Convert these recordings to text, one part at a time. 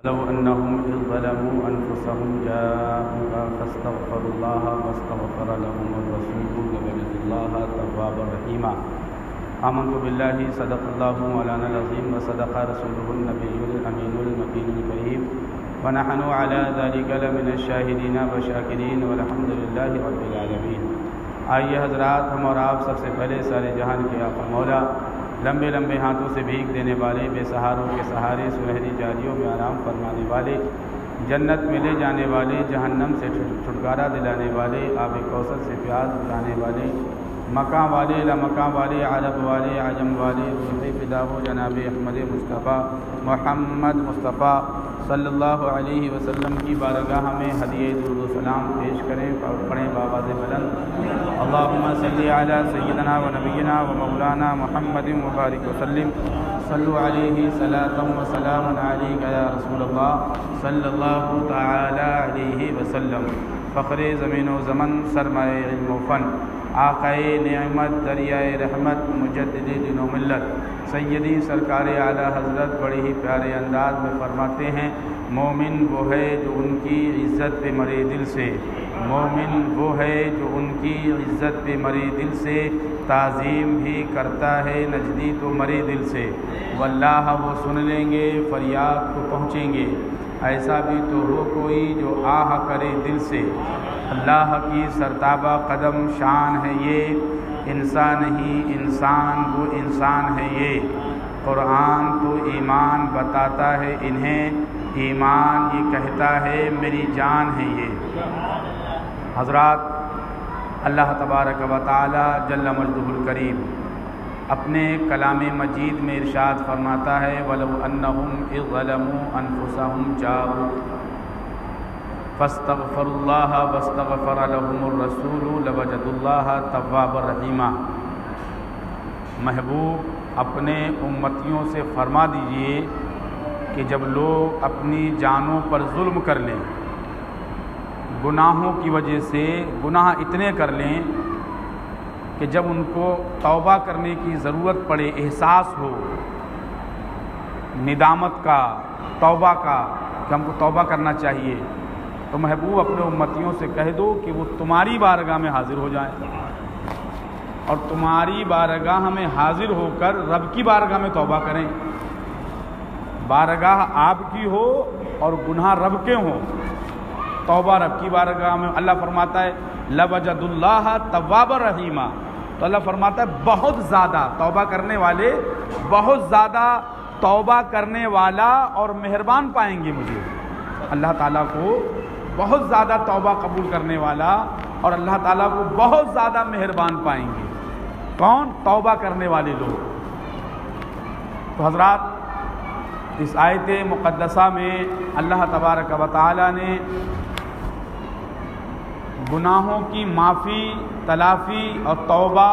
لو أنهم إذ ظلموا أنفسهم جاءوك فاستغفروا الله واستغفر لهم الرسول لوجدوا الله توابا رحيما. آمنت بالله صدق الله مولانا العظيم وصدق رسوله النبي الأمين المكين الكريم ونحن على ذلك لمن الشاهدين والشاكرين والحمد لله رب العالمين. آئیے حضرات، ہم اور آپ سب سے پہلے سارے جہان کے آقا مولا، لمبے لمبے ہاتھوں سے بھیک دینے والے، بے سہاروں کے سہارے، سنہری جالیوں میں آرام فرمانے والے، جنت میں لے جانے والے، جہنم سے چھٹکارا دلانے والے، آب کوثر سے پیاس بجھانے والے، مکاں والے، لامکاں والے، عرب والے، عجم والے، روح فدا ہو جناب احمد مصطفیٰ محمد مصطفیٰ صلی اللہ علیہ وسلم کی بارگاہ میں ہدیہ درود و سلام پیش کریں اور پڑھیں بآواز بلند، اللہم صلی علی سیدنا و نبینا و مولانا محمد مبارک وسلم، صلو علیہ صلاۃ و سلام علیک یا رسول اللہ صلی اللہ تعالی علیہ وسلم. فخر زمین و زمن، سرمایہ علم و فن، آقائے نعمت، دریائے رحمت، مجدد دین و ملت، سیدی سرکار اعلیٰ حضرت بڑے ہی پیارے انداز میں فرماتے ہیں، مومن وہ ہے جو ان کی عزت پہ مرے دل سے، مومن وہ ہے جو ان کی عزت پہ مرے دل سے، تعظیم بھی کرتا ہے نجدی تو مرے دل سے، واللہ وہ سن لیں گے فریاد کو پہنچیں گے، ایسا بھی تو ہو کوئی جو آہ کرے دل سے، اللہ کی سرتابہ قدم شان ہے یہ، انسان نہیں انسان وہ انسان ہے یہ، قرآن تو ایمان بتاتا ہے انہیں، ایمان یہ کہتا ہے میری جان ہے یہ. حضرات، اللہ تبارک و تعالی جل مجدہ الکریم اپنے کلام مجید میں ارشاد فرماتا ہے، وَلَوْ أَنَّهُمْ إِذْ ظَلَمُوا أَنفُسَهُمْ جَاءُوكَ فَاسْتَغْفَرُوا اللَّهَ وَاسْتَغْفَرَ لَهُمُ الرَّسُولُ لَوَجَدُوا اللَّهَ تَوَّابًا رَحِيمًا. محبوب اپنے امتیوں سے فرما دیجئے کہ جب لوگ اپنی جانوں پر ظلم کر لیں، گناہوں کی وجہ سے گناہ اتنے کر لیں کہ جب ان کو توبہ کرنے کی ضرورت پڑے، احساس ہو ندامت کا، توبہ کا، کہ ہم کو توبہ کرنا چاہیے، تو محبوب اپنے امتیوں سے کہہ دو کہ وہ تمہاری بارگاہ میں حاضر ہو جائیں اور تمہاری بارگاہ میں حاضر ہو کر رب کی بارگاہ میں توبہ کریں. بارگاہ آپ کی ہو اور گناہ رب کے ہوں، توبہ رب کی بارگاہ میں. اللہ فرماتا ہے لَوَجَدُوا اللَّهَ تَوَّابًا رَحِيمًا، تو اللہ فرماتا ہے بہت زیادہ توبہ کرنے والے، بہت زیادہ توبہ کرنے والا اور مہربان پائیں گے مجھے. اللہ تعالیٰ کو بہت زیادہ توبہ قبول کرنے والا اور اللہ تعالیٰ کو بہت زیادہ مہربان پائیں گے. کون؟ توبہ کرنے والے لوگ. تو حضرات، اس آیت مقدسہ میں اللہ تبارک و تعالیٰ نے گناہوں کی معافی، تلافی اور توبہ،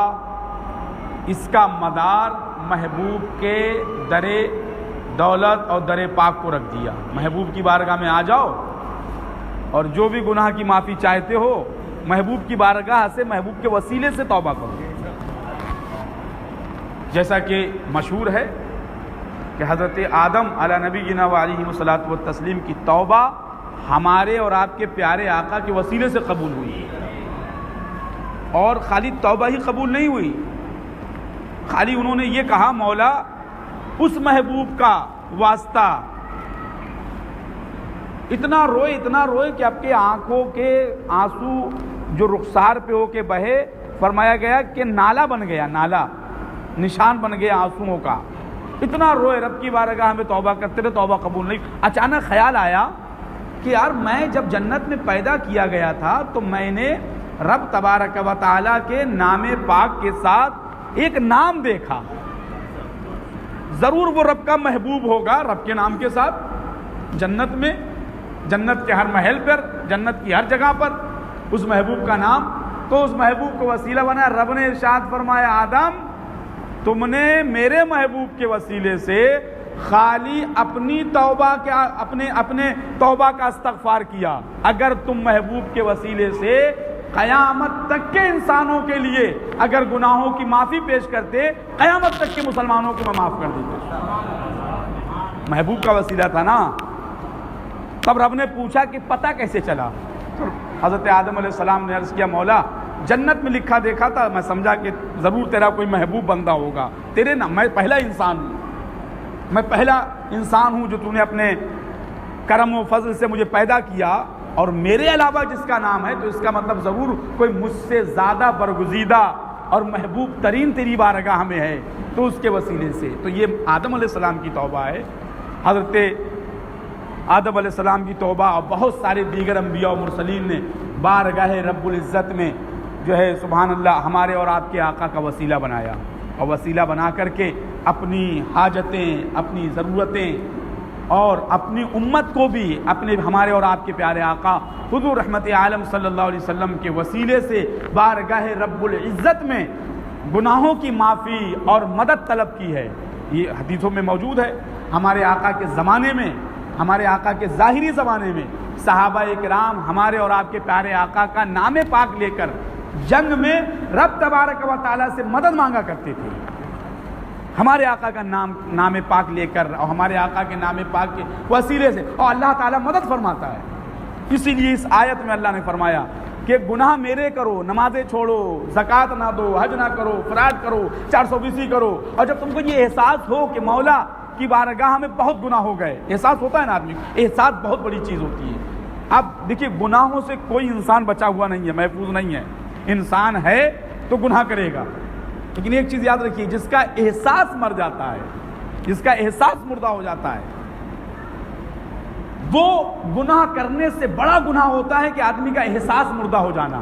اس کا مدار محبوب کے در دولت اور در پاک کو رکھ دیا. محبوب کی بارگاہ میں آ جاؤ اور جو بھی گناہ کی معافی چاہتے ہو، محبوب کی بارگاہ سے، محبوب کے وسیلے سے توبہ کرو. جیسا کہ مشہور ہے کہ حضرت آدم علی نبینا و علیہ الصلوۃ والتسلیم کی توبہ ہمارے اور آپ کے پیارے آقا کے وسیلے سے قبول ہوئی. اور خالی توبہ ہی قبول نہیں ہوئی، خالی انہوں نے یہ کہا مولا اس محبوب کا واسطہ. اتنا روئے کہ آپ کے آنکھوں کے آنسو جو رخسار پہ ہو کے بہے، فرمایا گیا کہ نالا بن گیا، نالا نشان بن گیا آنسوؤں کا. اتنا روئے، رب کی بارگاہ میں توبہ کرتے رہے، توبہ قبول نہیں. اچانک خیال آیا کہ یار میں جب جنت میں پیدا کیا گیا تھا تو میں نے رب تبارک و تعالیٰ کے نام پاک کے ساتھ ایک نام دیکھا، ضرور وہ رب کا محبوب ہوگا. رب کے نام کے ساتھ جنت میں، جنت کے ہر محل پر، جنت کی ہر جگہ پر اس محبوب کا نام. تو اس محبوب کو وسیلہ بنا. رب نے ارشاد فرمایا آدم تم نے میرے محبوب کے وسیلے سے خالی اپنی توبہ کا، اپنے توبہ کا استغفار کیا. اگر تم محبوب کے وسیلے سے قیامت تک کے انسانوں کے لیے اگر گناہوں کی معافی پیش کرتے، قیامت تک کے مسلمانوں کو میں معاف کر دیتا. محبوب کا وسیلہ تھا نا. تب رب نے پوچھا کہ پتہ کیسے چلا؟ تو حضرت آدم علیہ السلام نے عرض کیا مولا جنت میں لکھا دیکھا تھا، میں سمجھا کہ ضرور تیرا کوئی محبوب بندہ ہوگا، تیرے نام میں پہلا انسان ہوں، میں پہلا انسان ہوں جو تو نے اپنے کرم و فضل سے مجھے پیدا کیا، اور میرے علاوہ جس کا نام ہے تو اس کا مطلب ضرور کوئی مجھ سے زیادہ برگزیدہ اور محبوب ترین تیری بارگاہ میں ہے، تو اس کے وسیلے سے۔ تو یہ آدم علیہ السلام کی توبہ ہے، حضرت آدم علیہ السلام کی توبہ، اور بہت سارے دیگر انبیاء و مرسلین نے بارگاہ رب العزت میں جو ہے سبحان اللہ ہمارے اور آپ کے آقا کا وسیلہ بنایا، اور وسیلہ بنا کر کے اپنی حاجتیں، اپنی ضرورتیں اور اپنی امت کو بھی اپنے ہمارے اور آپ کے پیارے آقا حضور رحمت عالم صلی اللہ علیہ وسلم کے وسیلے سے بارگاہ رب العزت میں گناہوں کی معافی اور مدد طلب کی ہے۔ یہ حدیثوں میں موجود ہے۔ ہمارے آقا کے زمانے میں، ہمارے آقا کے ظاہری زمانے میں صحابہ کرام ہمارے اور آپ کے پیارے آقا کا نام پاک لے کر جنگ میں رب تبارک و تعالیٰ سے مدد مانگا کرتے تھے، ہمارے آقا کا نام پاک لے کر اور ہمارے آقا کے نام پاک کے وسیلے سے، اور اللہ تعالیٰ مدد فرماتا ہے۔ اسی لیے اس آیت میں اللہ نے فرمایا کہ گناہ میرے کرو، نمازیں چھوڑو، زکوٰۃ نہ دو، حج نہ کرو، فراڈ کرو، 420 کرو، اور جب تم کو یہ احساس ہو کہ مولا کی بارگاہ میں بہت گناہ ہو گئے، احساس ہوتا ہے نا آدمی، احساس بہت بڑی چیز ہوتی ہے۔ اب دیکھیے گناہوں سے کوئی انسان بچا ہوا نہیں ہے، محفوظ نہیں ہے، انسان ہے تو گناہ کرے گا، لیکن ایک چیز یاد رکھیے، جس کا احساس مر جاتا ہے، جس کا احساس مردہ ہو جاتا ہے، وہ گناہ کرنے سے بڑا گناہ ہوتا ہے کہ آدمی کا احساس مردہ ہو جانا۔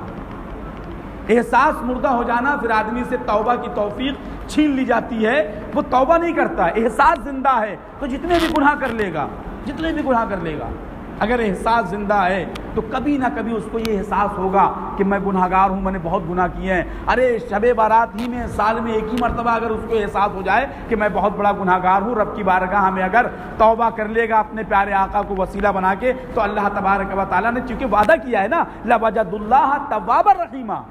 احساس مردہ ہو جانا، پھر آدمی سے توبہ کی توفیق چھین لی جاتی ہے، وہ توبہ نہیں کرتا۔ احساس زندہ ہے تو جتنے بھی گناہ کر لے گا، جتنے بھی گناہ کر لے گا۔ اگر احساس زندہ ہے تو کبھی نہ کبھی اس کو یہ احساس ہوگا کہ میں گناہگار ہوں، میں نے بہت گناہ کیے ہیں۔ ارے شب بارات ہی میں سال میں ایک ہی مرتبہ اگر اس کو احساس ہو جائے کہ میں بہت بڑا گناہگار ہوں، رب کی بارگاہ میں اگر توبہ کر لے گا اپنے پیارے آقا کو وسیلہ بنا کے، تو اللہ تبارک و تعالیٰ نے چونکہ وعدہ کیا ہے نا لَوَجَدُ اللَّهَ تَوَّابًا رَحِيمًا،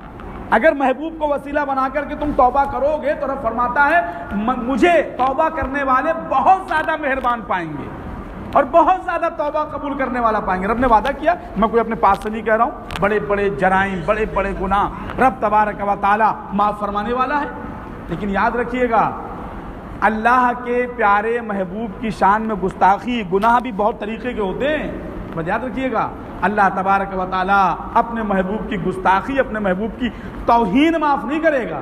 اگر محبوب کو وسیلہ بنا کر کے تم توبہ کرو گے تو رب فرماتا ہے مجھے توبہ کرنے والے بہت زیادہ مہربان پائیں گے اور بہت زیادہ توبہ قبول کرنے والا پائیں گے۔ رب نے وعدہ کیا، میں کوئی اپنے پاس سے نہیں کہہ رہا ہوں، بڑے بڑے جرائم، بڑے بڑے گناہ رب تبارک و تعالیٰ معاف فرمانے والا ہے۔ لیکن یاد رکھیے گا اللہ کے پیارے محبوب کی شان میں گستاخی، گناہ بھی بہت طریقے کے ہوتے ہیں، بس یاد رکھیے گا اللہ تبارک و تعالیٰ اپنے محبوب کی گستاخی، اپنے محبوب کی توہین معاف نہیں کرے گا۔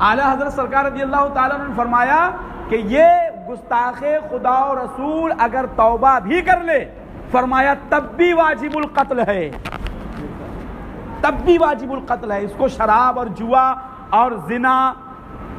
اعلیٰ حضرت سرکار رضی اللہ تعالیٰ نے فرمایا کہ یہ گستاخ خدا و رسول اگر توبہ بھی کر لے، فرمایا تب بھی واجب القتل ہے، تب بھی واجب القتل ہے۔ اس کو شراب اور جوا اور زنا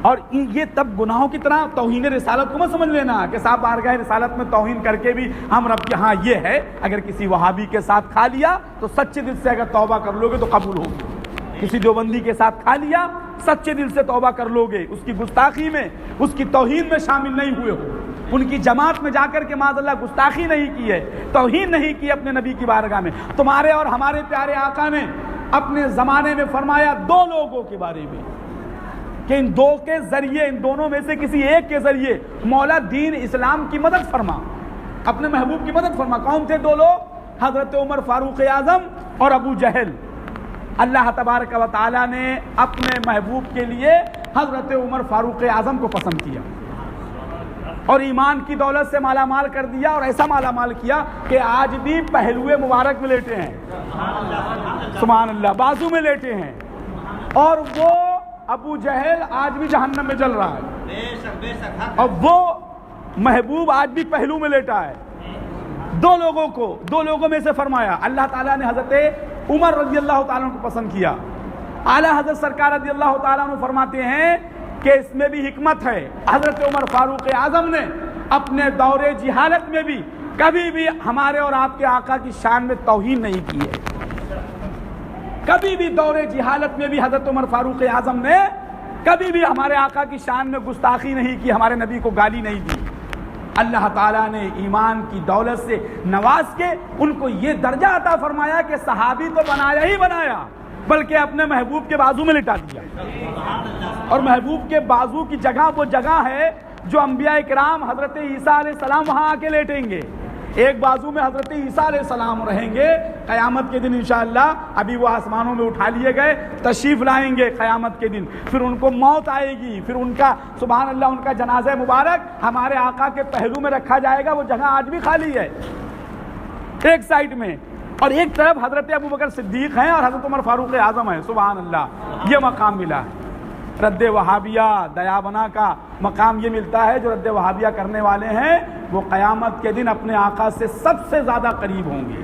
اور یہ تب گناہوں کی طرح توہین رسالت کو مت سمجھ لینا کہ صاحب بارگاہ رسالت میں توہین کر کے بھی ہم رب کے ہاں یہ ہے۔ اگر کسی وہابی کے ساتھ کھا لیا تو سچے دل سے اگر توبہ کر لو گے تو قبول ہوگی، کسی دیوبندی کے ساتھ کھا لیا سچے دل سے توبہ کر لو گے، اس کی گستاخی میں، اس کی توہین میں شامل نہیں ہوئے ہو، ان کی جماعت میں جا کر کے معاذ اللہ گستاخی نہیں کی ہے، توہین نہیں کی اپنے نبی کی بارگاہ میں۔ تمہارے اور ہمارے پیارے آقا نے اپنے زمانے میں فرمایا دو لوگوں کے بارے میں کہ ان دو کے ذریعے، ان دونوں میں سے کسی ایک کے ذریعے مولا دین اسلام کی مدد فرما، اپنے محبوب کی مدد فرما۔ کون تھے دو لوگ؟ حضرت عمر فاروق اعظم اور ابو جہل۔ اللہ تبارک و تعالیٰ نے اپنے محبوب کے لیے حضرت عمر فاروق اعظم کو پسند کیا اور ایمان کی دولت سے مالا مال کر دیا، اور ایسا مالا مال کیا کہ آج بھی پہلوئے مبارک میں لیٹے ہیں، سبحان اللہ، بازو میں لیٹے ہیں، اور وہ ابو جہل آج بھی جہنم میں جل رہا ہے، اور وہ محبوب آج بھی پہلو میں لیٹا ہے۔ دو لوگوں میں سے فرمایا اللہ تعالیٰ نے حضرت عمر رضی اللہ تعالیٰ کو پسند کیا۔ اعلیٰ حضرت سرکار رضی اللہ تعالیٰ عنہ فرماتے ہیں کہ اس میں بھی حکمت ہے، حضرت عمر فاروق اعظم نے اپنے دور جہالت میں بھی کبھی بھی ہمارے اور آپ کے آقا کی شان میں توہین نہیں کی ہے، کبھی بھی دور جہالت میں بھی حضرت عمر فاروق اعظم نے کبھی بھی ہمارے آقا کی شان میں گستاخی نہیں کی، ہمارے نبی کو گالی نہیں دی۔ اللہ تعالیٰ نے ایمان کی دولت سے نواز کے ان کو یہ درجہ عطا فرمایا کہ صحابی تو بنایا ہی بنایا، بلکہ اپنے محبوب کے بازو میں لٹا دیا، اور محبوب کے بازو کی جگہ وہ جگہ ہے جو انبیاء کرام حضرت عیسیٰ علیہ السلام وہاں آ کے لیٹیں گے، ایک بازو میں حضرت عیسیٰ علیہ السلام رہیں گے قیامت کے دن انشاءاللہ. ابھی وہ آسمانوں میں اٹھا لیے گئے, تشریف لائیں گے قیامت کے دن. پھر ان کو موت آئے گی, پھر ان کا سبحان اللہ ان کا جنازہ مبارک ہمارے آقا کے پہلو میں رکھا جائے گا. وہ جگہ آج بھی خالی ہے ایک سائڈ میں, اور ایک طرف حضرت ابوبکر صدیق ہیں اور حضرت عمر فاروق اعظم ہیں. سبحان اللہ, یہ مقام ملا ہے. رد وہابیہ دیا بنا کا مقام یہ ملتا ہے. جو رد وہابیہ کرنے والے ہیں وہ قیامت کے دن اپنے آقا سے سب سے زیادہ قریب ہوں گے,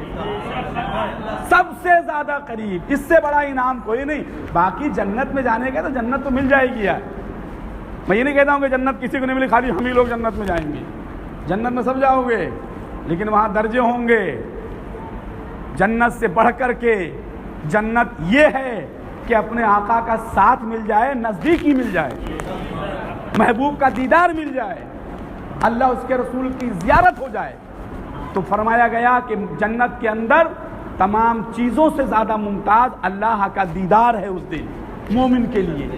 سب سے زیادہ قریب. اس سے بڑا انعام کوئی نہیں. باقی جنت میں جانے کا تو جنت تو مل جائے گی یار. میں یہ نہیں کہتا ہوں کہ جنت کسی کو نہیں ملی, خالی ہم ہی لوگ جنت میں جائیں گے. جنت میں سب جاؤ گے, لیکن وہاں درجے ہوں گے. جنت سے بڑھ کر کے جنت یہ ہے کہ اپنے آقا کا ساتھ مل جائے, نزدیکی مل جائے, محبوب کا دیدار مل جائے, اللہ اس کے رسول کی زیارت ہو جائے. تو فرمایا گیا کہ جنت کے اندر تمام چیزوں سے زیادہ ممتاز اللہ کا دیدار ہے اس دن مومن کے لیے.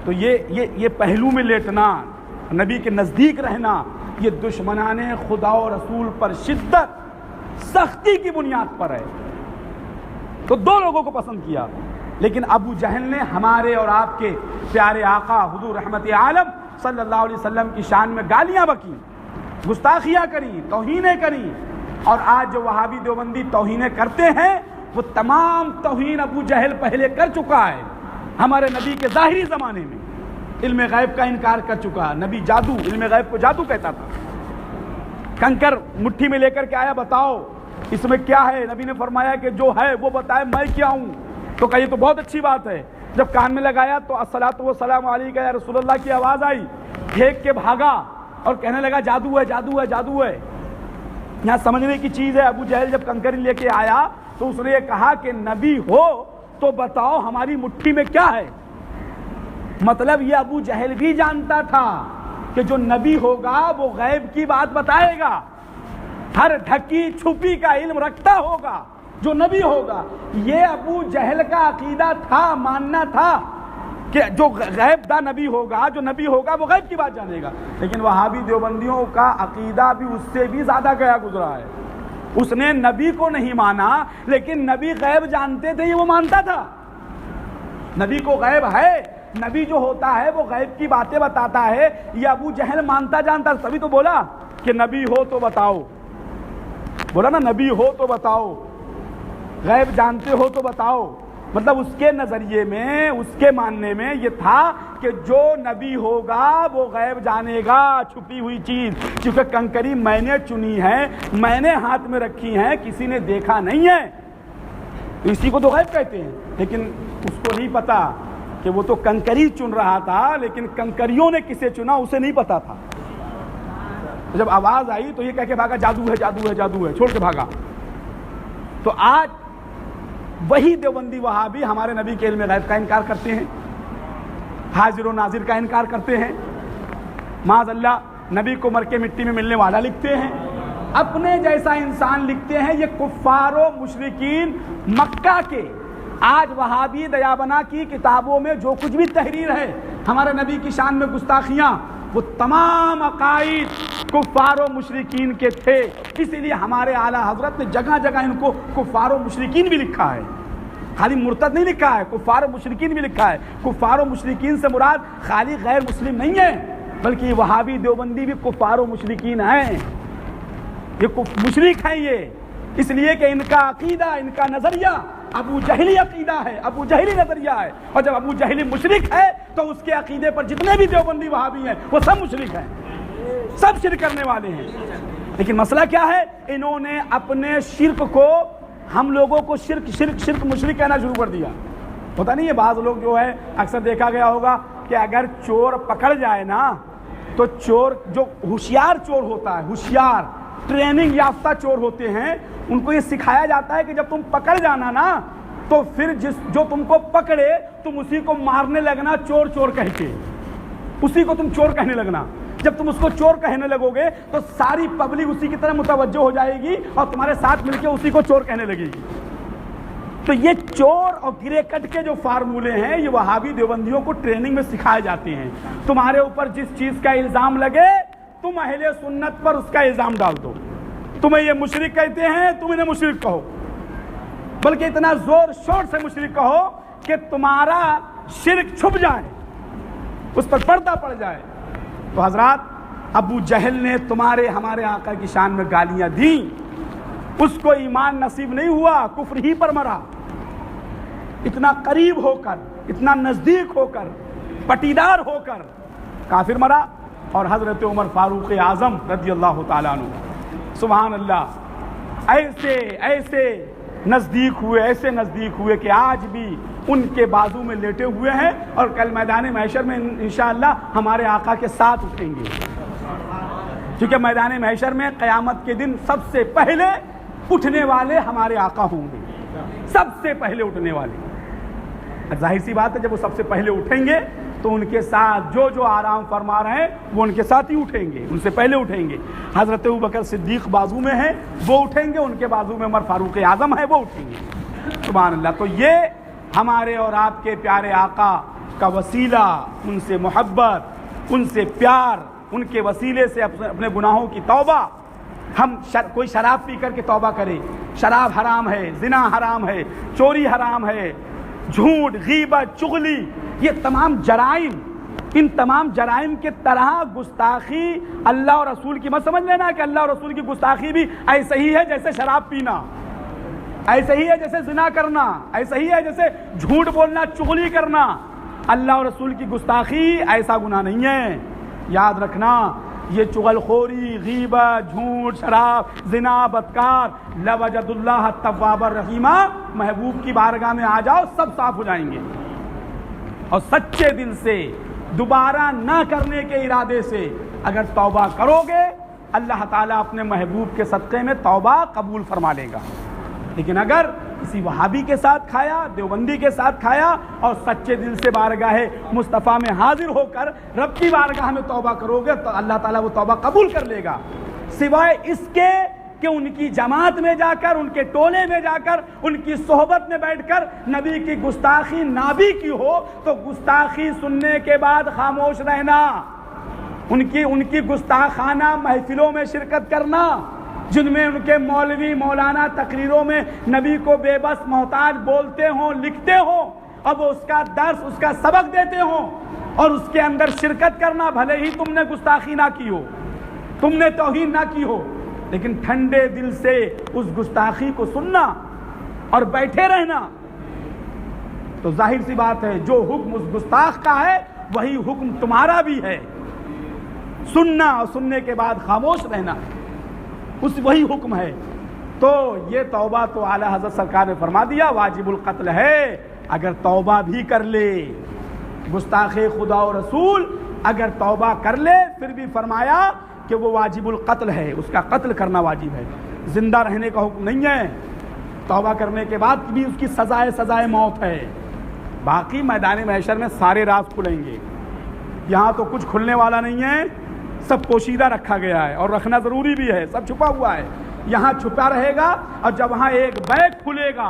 تو یہ پہلو میں لیٹنا, نبی کے نزدیک رہنا, یہ دشمنان خدا و رسول پر شدت سختی کی بنیاد پر ہے. تو دو لوگوں کو پسند کیا, لیکن ابو جہل نے ہمارے اور آپ کے پیارے آقا حضور رحمت عالم صلی اللہ علیہ وسلم کی شان میں گالیاں بکیں, گستاخیاں کری, توہینیں کری. اور آج جو وہابی دیوبندی توہینیں کرتے ہیں وہ تمام توہین ابو جہل پہلے کر چکا ہے. ہمارے نبی کے ظاہری زمانے میں علم غیب کا انکار کر چکا. نبی جادو, علم غیب کو جادو کہتا تھا. کنکر مٹھی میں لے کر کے آیا, بتاؤ اس میں کیا ہے. نبی نے فرمایا کہ جو ہے وہ بتائے, میں کیا ہوں. تو کہا یہ تو بہت اچھی بات ہے. جب کان میں لگایا تو الصلاۃ والسلام علیک یا رسول اللہ کی آواز آئی, پھینک کے بھاگا اور کہنے لگا جادو ہے, جادو ہے, جادو ہے. یہاں سمجھنے کی چیز ہے, ابو جہل جب کنکری لے کے آیا تو اس نے یہ کہا کہ نبی ہو تو بتاؤ ہماری مٹھی میں کیا ہے. مطلب یہ ابو جہل بھی جانتا تھا کہ جو نبی ہوگا وہ غیب کی بات بتائے گا, ہر ڈھکی چھپی کا علم رکھتا ہوگا جو نبی ہوگا. یہ ابو جہل کا عقیدہ تھا, ماننا تھا کہ جو غیب دا نبی ہوگا, جو نبی ہوگا وہ غیب کی بات جانے گا. لیکن وہابی دیوبندیوں کا عقیدہ بھی اس سے بھی زیادہ گیا گزرا ہے. اس نے نبی کو نہیں مانا, لیکن نبی غیب جانتے تھے, یہ وہ مانتا تھا. نبی کو غیب ہے, نبی جو ہوتا ہے وہ غیب کی باتیں بتاتا ہے. یہ ابو جہل مانتا جانتا, تبھی تو بولا کہ نبی ہو تو بتاؤ. بولا نا نبی ہو تو بتاؤ, غیب جانتے ہو تو بتاؤ. مطلب اس کے نظریے میں, اس کے ماننے میں یہ تھا کہ جو نبی ہوگا وہ غیب جانے گا, چھپی ہوئی چیز. کیونکہ کنکری میں نے چنی ہے, میں نے ہاتھ میں رکھی ہے, کسی نے دیکھا نہیں ہے, اسی کو تو غیب کہتے ہیں. لیکن اس کو نہیں پتا کہ وہ تو کنکری چن رہا تھا, لیکن کنکریوں نے کسے چنا اسے نہیں پتا تھا. جب آواز آئی تو یہ کہہ کے بھاگا جادو ہے, جادو ہے, جادو ہے, چھوڑ کے بھاگا. تو آج وہی دیوبندی وہابی ہمارے نبی کے علم غیب کا انکار کرتے ہیں, حاضر و ناظر کا انکار کرتے ہیں, معاذ اللہ نبی کو مر کے مٹی میں ملنے والا لکھتے ہیں, اپنے جیسا انسان لکھتے ہیں. یہ کفار و مشرکین مکہ کے آج وہابی دیابنا کی کتابوں میں جو کچھ بھی تحریر ہے ہمارے نبی کی شان میں گستاخیاں, وہ تمام عقائد کفار و مشرکین کے تھے. اسی لیے ہمارے اعلیٰ حضرت نے جگہ جگہ ان کو کفار و مشرکین بھی لکھا ہے, خالی مرتد نہیں لکھا ہے, کفار و مشرکین بھی لکھا ہے. کفار و مشرکین سے مراد خالی غیر مسلم نہیں ہے, بلکہ یہ وہابی دیوبندی بھی کفار و مشرکین ہیں, یہ مشرک ہیں یہ. اس لیے کہ ان کا عقیدہ, ان کا نظریہ ابو جہلی عقیدہ ہے, ابو جہلی نظریہ ہے. اور جب ابو جہلی مشرک ہے تو اس کے عقیدے پر جتنے بھی دیوبندی وہابی ہیں وہ سب مشرک ہیں, سب شرک کرنے والے ہیں. لیکن مسئلہ کیا ہے, انہوں نے اپنے شرک کو, ہم لوگوں کو شرک شرک شرک مشرک کہنا شروع کر دیا. پتہ نہیں, یہ بعض لوگ جو ہے اکثر دیکھا گیا ہوگا کہ اگر چور پکڑ جائے نا تو چور, جو ہوشیار چور ہوتا ہے, ہوشیار ٹریننگ یافتہ چور ہوتے ہیں, ان کو یہ سکھایا جاتا ہے کہ جب تم پکڑ جانا نا تو پھر جو تم کو پکڑے تم اسی کو مارنے لگنا چور چور کہہ کے, اسی کو تم چور کہنے لگنا. جب تم اس کو چور کہنے لگو گے تو ساری پبلک اسی کی طرح متوجہ ہو جائے گی اور تمہارے ساتھ مل کے اسی کو چور کہنے لگے گی. تو یہ چور اور گرے کٹ کے جو فارمولے ہیں یہ وہابی دیوبندیوں کو ٹریننگ میں سکھائے جاتے ہیں. تمہارے اوپر جس چیز کا الزام لگے تم اہل سنت پر اس کا الزام ڈال دو. تمہیں یہ مشرک کہتے ہیں تم انہیں مشرک کہو، بلکہ اتنا زور شور سے مشرک کہو کہ تمہارا شرک چھپ جائے، اس پر پردہ پڑ جائے۔ تو حضرات ابو جہل نے تمہارے ہمارے آقا کی شان میں گالیاں دیں، اس کو ایمان نصیب نہیں ہوا، کفر ہی پر مرا۔ اتنا قریب ہو کر، اتنا نزدیک ہو کر، پٹیدار ہو کر کافر مرا۔ اور حضرت عمر فاروق اعظم رضی اللہ تعالیٰ عنہ سبحان اللہ ایسے ایسے نزدیک ہوئے، ایسے نزدیک ہوئے کہ آج بھی ان کے بازو میں لیٹے ہوئے ہیں، اور کل میدان محشر میں انشاءاللہ ہمارے آقا کے ساتھ اٹھیں گے، کیونکہ میدان محشر میں قیامت کے دن سب سے پہلے اٹھنے والے ہمارے آقا ہوں گے، سب سے پہلے اٹھنے والے۔ ظاہر سی بات ہے جب وہ سب سے پہلے اٹھیں گے تو ان کے ساتھ جو جو آرام فرما رہے ہیں وہ ان کے ساتھ ہی اٹھیں گے، ان سے پہلے اٹھیں گے۔ حضرت ابوبکر صدیق بازو میں ہیں، وہ اٹھیں گے، ان کے بازو میں عمر فاروق اعظم ہے، وہ اٹھیں گے۔ سبحان اللہ۔ تو یہ ہمارے اور آپ کے پیارے آقا کا وسیلہ، ان سے محبت، ان سے پیار، ان کے وسیلے سے اپنے گناہوں کی توبہ۔ ہم کوئی شراب پی کر کے توبہ کرے، شراب حرام ہے، زنا حرام ہے، چوری حرام ہے، جھوٹ، غیبت، چغلی، یہ تمام جرائم، ان تمام جرائم کے طرح گستاخی اللہ اور رسول کی مت سمجھ لینا کہ اللہ اور رسول کی گستاخی بھی ایسے ہی ہے جیسے شراب پینا، ایسے ہی ہے جیسے زنا کرنا، ایسے ہی ہے جیسے جھوٹ بولنا، چغلی کرنا۔ اللہ اور رسول کی گستاخی ایسا گناہ نہیں ہے، یاد رکھنا۔ یہ چغل خوری، غیبت، جھوٹ، شراب، زنا، بدکار، لوجد اللہ التواب الرحیم، محبوب کی بارگاہ میں آ جاؤ سب صاف ہو جائیں گے، اور سچے دل سے دوبارہ نہ کرنے کے ارادے سے اگر توبہ کرو گے اللہ تعالیٰ اپنے محبوب کے صدقے میں توبہ قبول فرما لے گا۔ لیکن اگر کسی وہابی کے ساتھ کھایا، دیوبندی کے ساتھ کھایا، اور سچے دل سے بارگاہ مصطفیٰ میں حاضر ہو کر رب کی بارگاہ میں توبہ کرو گے تو اللہ تعالیٰ وہ توبہ قبول کر لے گا، سوائے اس کے کہ ان کی جماعت میں جا کر، ان کے ٹولے میں جا کر، ان کی صحبت میں بیٹھ کر نبی کی گستاخی نہ بھی کی ہو تو گستاخی سننے کے بعد خاموش رہنا، ان کی گستاخانہ محفلوں میں شرکت کرنا جن میں ان کے مولوی مولانا تقریروں میں نبی کو بے بس محتاج بولتے ہوں، لکھتے ہوں، اب اس کا درس، اس کا سبق دیتے ہوں، اور اس کے اندر شرکت کرنا، بھلے ہی تم نے گستاخی نہ کی ہو، تم نے توہین نہ کی ہو، لیکن ٹھنڈے دل سے اس گستاخی کو سننا اور بیٹھے رہنا، تو ظاہر سی بات ہے جو حکم اس گستاخ کا ہے وہی حکم تمہارا بھی ہے، سننا اور سننے کے بعد خاموش رہنا، وہی حکم ہے۔ تو یہ توبہ تو اعلیٰ حضرت سرکار نے فرما دیا واجب القتل ہے، اگر توبہ بھی کر لے، گستاخ خدا و رسول اگر توبہ کر لے پھر بھی فرمایا کہ وہ واجب القتل ہے، اس کا قتل کرنا واجب ہے، زندہ رہنے کا حکم نہیں ہے، توبہ کرنے کے بعد بھی اس کی سزائے موت ہے۔ باقی میدان محشر میں سارے راز کھلیں گے، یہاں تو کچھ کھلنے والا نہیں ہے، سب پوشیدہ رکھا گیا ہے، اور رکھنا ضروری بھی ہے، سب چھپا ہوا ہے، یہاں چھپا رہے گا، اور جب وہاں ایک بیگ کھلے گا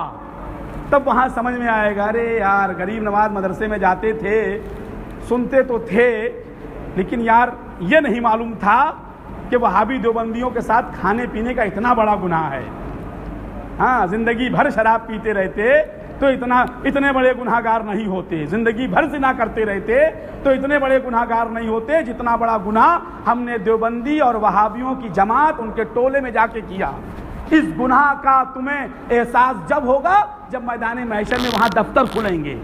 تب وہاں سمجھ میں آئے گا ارے یار غریب نواز مدرسے میں جاتے تھے، سنتے تو تھے، لیکن یار یہ نہیں معلوم تھا کہ وہابی دیوبندیوں کے ساتھ کھانے پینے کا اتنا بڑا گناہ ہے۔ ہاں، زندگی بھر شراب پیتے رہتے تو اتنے بڑے گناہگار نہیں ہوتے، زندگی بھر زنا کرتے رہتے تو اتنے بڑے گناہگار نہیں ہوتے جتنا بڑا گناہ ہم نے دیوبندی اور وہابیوں کی جماعت ان کے ٹولے میں جا کے کیا۔ اس گناہ کا تمہیں احساس جب ہوگا جب میدان محشر میں وہاں دفتر کھلیں گے،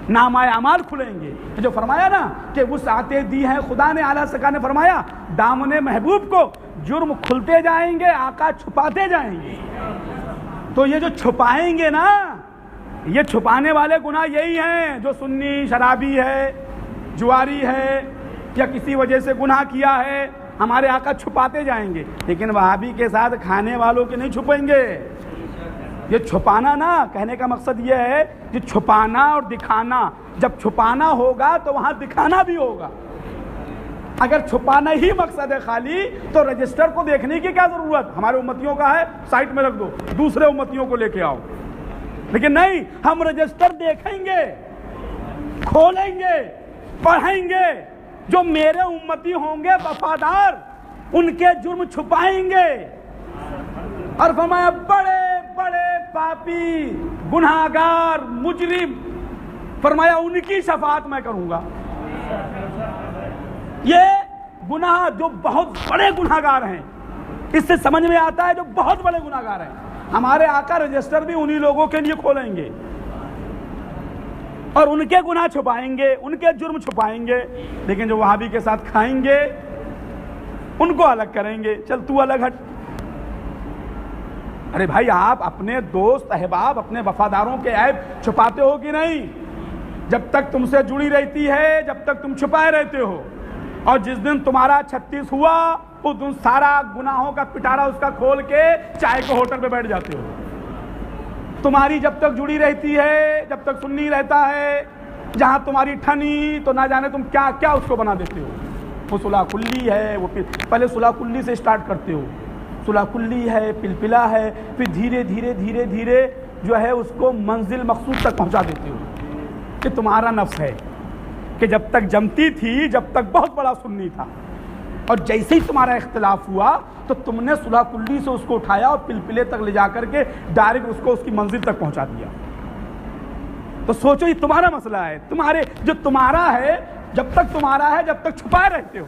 نامہ اعمال کھلیں گے، جو فرمایا نا کہ وسعتیں دی ہیں خدا نے، اعلیٰ سرکار نے فرمایا دامن محبوب کو جرم کھلتے جائیں گے، آقا چھپاتے جائیں گے۔ تو یہ جو چھپائیں گے نا، یہ چھپانے والے گناہ یہی ہیں، جو سنی شرابی ہے، جواری ہے، یا کسی وجہ سے گناہ کیا ہے، ہمارے آقا چھپاتے جائیں گے، لیکن وہابی کے ساتھ کھانے والوں کے نہیں چھپیں گے۔ یہ چھپانا نا، کہنے کا مقصد یہ ہے کہ چھپانا اور دکھانا، جب چھپانا ہوگا تو وہاں دکھانا بھی ہوگا۔ اگر چھپانا ہی مقصد ہے خالی تو رجسٹر کو دیکھنے کی کیا ضرورت، ہمارے امتیوں کا ہے سائٹ میں رکھ دو، دوسرے امتیوں کو لے کے آؤ، لیکن نہیں، ہم رجسٹر دیکھیں گے، کھولیں گے، پڑھیں گے، جو میرے امتی ہوں گے وفادار ان کے جرم چھپائیں گے، اور فرمایا بڑے بڑے پاپی گناہگار مجرم، فرمایا ان کی شفاعت میں کروں گا۔ یہ گناہ جو بہت بڑے گناہگار ہیں، اس سے سمجھ میں آتا ہے جو بہت بڑے گناہگار ہیں، ہمارے آقا رجسٹر بھی انہی لوگوں کے لیے کھولیں گے اور ان کے گناہ چھپائیں گے، ان کے جرم چھپائیں گے، لیکن جو وہابی کے ساتھ کھائیں گے ان کو الگ کریں گے، چل تو الگ ہٹ۔ ارے بھائی، آپ اپنے دوست احباب اپنے وفاداروں کے عیب چھپاتے ہو کہ نہیں؟ جب تک تم سے جڑی رہتی ہے، جب تک تم چھپائے رہتے ہو، اور جس دن تمہارا 36 ہوا اس دن سارا گناہوں کا پٹارا اس کا کھول کے چائے کے ہوٹل پہ بیٹھ جاتے ہو۔ تمہاری جب تک جڑی رہتی ہے، جب تک سنی رہتا ہے، جہاں تمہاری ٹھنی تو نہ جانے تم کیا کیا اس کو بنا دیتے ہو۔ وہ صلح کلی ہے، وہ پہلے صلح کلی سے سٹارٹ کرتے ہو، صلح کلی ہے، پلپلا ہے، پھر دھیرے دھیرے دھیرے دھیرے جو ہے اس کو منزل مقصود تک پہنچا دیتے ہو۔ کہ تمہارا نفس ہے کہ جب تک جمتی تھی، جب تک بہت بڑا سنی تھا، اور جیسے ہی تمہارا اختلاف ہوا تو تم نے صلح کلی سے اس کو اٹھایا اور پلپلے تک لے جا کر کے ڈائریکٹ اس کو اس کی منزل تک پہنچا دیا۔ تو سوچو، یہ تمہارا مسئلہ ہے، تمہارے جو تمہارا ہے، جب تک تمہارا ہے جب تک چھپائے رہتے ہو،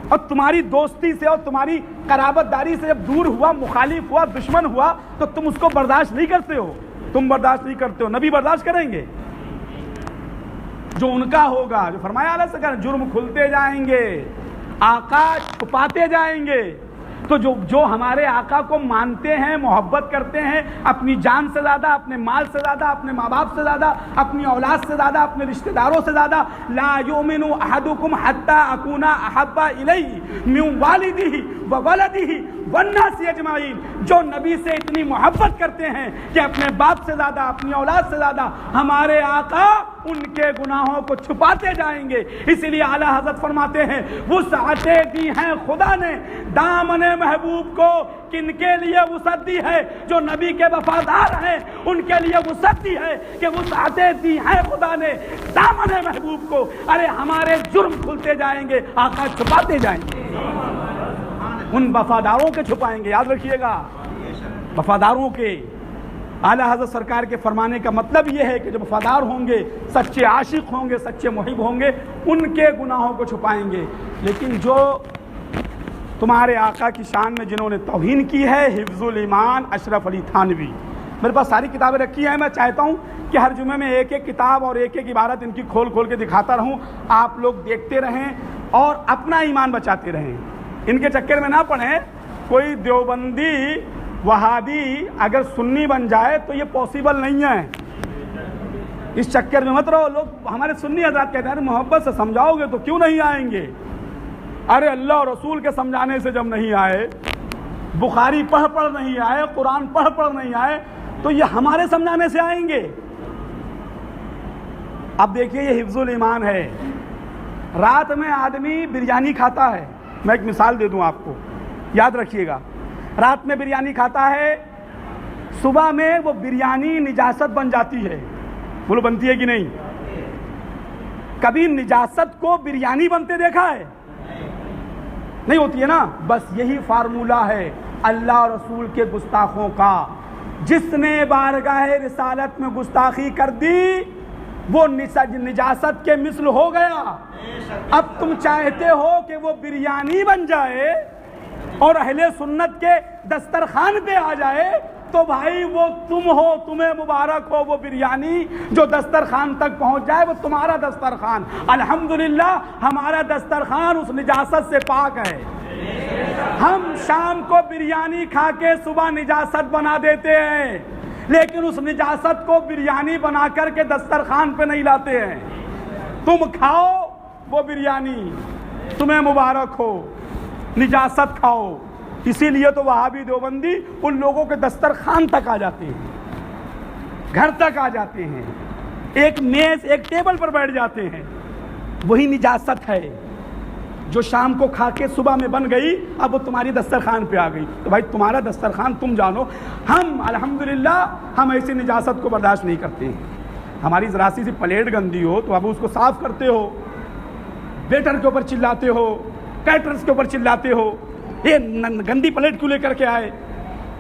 اور تمہاری دوستی سے اور تمہاری قرابت داری سے جب دور ہوا، مخالف ہوا، دشمن ہوا، تو تم اس کو برداشت نہیں کرتے ہو، تم برداشت نہیں کرتے ہو۔ نبی برداشت کریں گے؟ جو ان کا ہوگا، جو فرمایا اللہ سے کہ جرم کھلتے جائیں گے، آقا چھپاتے جائیں گے، تو جو ہمارے آقا کو مانتے ہیں، محبت کرتے ہیں، اپنی جان سے زیادہ، اپنے مال سے زیادہ، اپنے ماں باپ سے زیادہ، اپنی اولاد سے زیادہ، اپنے رشتہ داروں سے زیادہ، لا یؤمن احدکم حتی اکون احب الیہ من والدہ وولدہ والناس اجمعین، جو نبی سے اتنی محبت کرتے ہیں کہ اپنے باپ سے زیادہ، اپنی اولاد سے زیادہ، ہمارے آقا ان کے گناہوں کو چھپاتے جائیں گے۔ اسی لیے اعلیٰ حضرت فرماتے ہیں وسعتیں دی ہیں خدا نے دامن محبوب کو، کن کے لیے وسعت دی ہے؟ جو نبی کے وفادار ہیں ان کے لیے وسعت دی ہے کہ وسعتیں دی ہیں خدا نے دامن محبوب کو۔ ارے ہمارے جرم کھلتے جائیں گے، آقا چھپاتے جائیں گے، ان وفاداروں کے چھپائیں گے، یاد رکھیے گا، وفاداروں کے۔ اعلیٰ حضرت سرکار کے فرمانے کا مطلب یہ ہے کہ جو وفادار ہوں گے، سچے عاشق ہوں گے، سچے محب ہوں گے، ان کے گناہوں کو چھپائیں گے۔ لیکن جو تمہارے آقا کی شان میں جنہوں نے توہین کی ہے، حفظ الایمان اشرف علی تھانوی، میرے پاس ساری کتابیں رکھی ہیں، میں چاہتا ہوں کہ ہر جمعے میں ایک ایک کتاب اور ایک ایک عبارت ان کی کھول کھول کے دکھاتا رہوں، آپ لوگ دیکھتے رہیں اور اپنا ایمان بچاتے رہیں، ان کے چکر میں نہ پڑیں۔ کوئی دیوبندی وہابی اگر سنی بن جائے تو یہ پاسبل نہیں ہے، اس چکر میں مت رہو۔ لوگ ہمارے سنی حضرات کہتے ہیں محبت سے سمجھاؤ گے تو کیوں نہیں آئیں گے؟ ارے اللہ اور رسول کے سمجھانے سے جب نہیں آئے، بخاری پڑھ نہیں آئے، قرآن پڑھ نہیں آئے، تو یہ ہمارے سمجھانے سے آئیں گے؟ اب دیکھیے، یہ حفظ الایمان ہے۔ رات میں آدمی بریانی کھاتا ہے، میں ایک مثال دے دوں آپ کو، یاد رکھیے گا، رات میں بریانی کھاتا ہے، صبح میں وہ بریانی نجاست بن جاتی ہے، بولو بنتی ہے کہ نہیں؟ کبھی نجاست کو بریانی بنتے دیکھا ہے؟ نہیں ہوتی ہے نا۔ بس یہی فارمولہ ہے اللہ اور رسول کے گستاخوں کا۔ جس نے بارگاہ رسالت میں گستاخی کر دی وہ نجاست کے مثل ہو گیا۔ اب تم چاہتے ہو کہ وہ بریانی بن جائے اور اہل سنت کے دسترخوان پہ آ جائے، تو بھائی وہ تم ہو، تمہیں مبارک ہو وہ بریانی جو دسترخوان تک پہنچ جائے، وہ تمہارا دسترخوان۔ الحمدللہ ہمارا دسترخوان اس نجاست سے پاک ہے۔ ہم شام کو بریانی کھا کے صبح نجاست بنا دیتے ہیں، لیکن اس نجاست کو بریانی بنا کر کے دسترخوان پہ نہیں لاتے ہیں۔ تم کھاؤ وہ بریانی، تمہیں مبارک ہو، نجاست کھاؤ۔ اسی لیے تو وہابی دیوبندی ان لوگوں کے دسترخوان تک آ جاتے ہیں، گھر تک آ جاتے ہیں، ایک میز ایک ٹیبل پر بیٹھ جاتے ہیں۔ وہی نجاست ہے جو شام کو کھا کے صبح میں بن گئی، اب وہ تمہاری دسترخوان پہ آ گئی۔ تو بھائی تمہارا دسترخوان تم جانو، ہم الحمدللہ ہم ایسی نجاست کو برداشت نہیں کرتے ہیں۔ ہماری ذرا سی پلیٹ گندی ہو تو اب اس کو صاف کرتے ہو، ویٹر کے اوپر چلاتے ہو، کیٹرز کے اوپر چلاتے ہو، یہ گندی پلیٹ کیوں لے کر کے آئے؟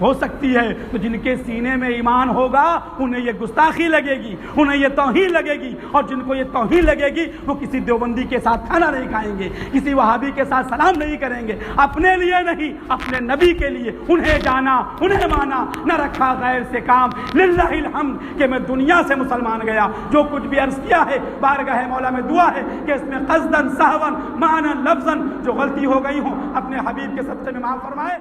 ہو سکتی ہے، تو جن کے سینے میں ایمان ہوگا انہیں یہ گستاخی لگے گی، انہیں یہ توہین لگے گی، اور جن کو یہ توہین لگے گی وہ کسی دیوبندی کے ساتھ کھانا نہیں کھائیں گے، کسی وہابی کے ساتھ سلام نہیں کریں گے، اپنے لیے نہیں اپنے نبی کے لیے انہیں جانا انہیں مانا، نہ رکھا غیر سے کام، للہ الحمد کہ میں دنیا سے مسلمان گیا۔ جو کچھ بھی عرض کیا ہے بارگاہ مولا میں دعا ہے کہ اس میں قصداً سہواً معنی لفظاً جو غلطی ہو گئی ہوں اپنے حبیب کے صدقے میں معاف فرمائے۔